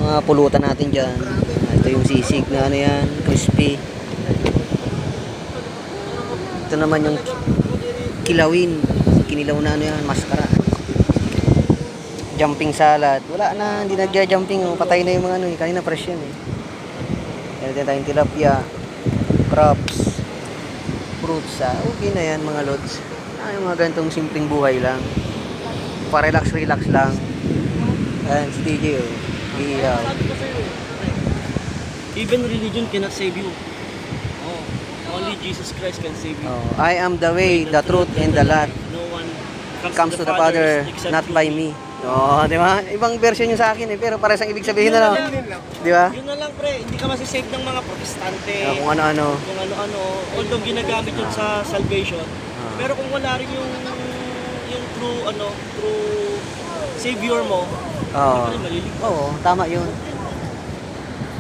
mga pulutan natin dyan. Ito yung sisig na ano yan, crispy. Ito naman yung kilawin, kinilaw na ano yan, maskara. Jumping salad. Wala na, hindi nagja-jumping. Oh. Patay na yung mga ano, kanina fresh yan eh. Meron tayong tilapia, crabs, fruits. Okay na yan mga lods. Yung mga ganitong simpleng buhay lang. Pa-relax lang. Ayan, si TJ oh. Iyaw. Even religion cannot save you. Oh, only Jesus Christ can save you. Oh, I am the way, the truth, and the life. No one Comes to the Father, except not through by me. me. Oh, di ba? Ibang version yung sa akin eh, pero para sa ibig sabihin na lang. Di ba? Yun na lang pre, hindi ka masisave ng mga protestante. Kung ano-ano. Kung ano-ano, although ginagamit yun sa salvation. Pero kung wala rin yung true true savior mo, Oo. hindi ka rin maliligtas. Oo, tama yun.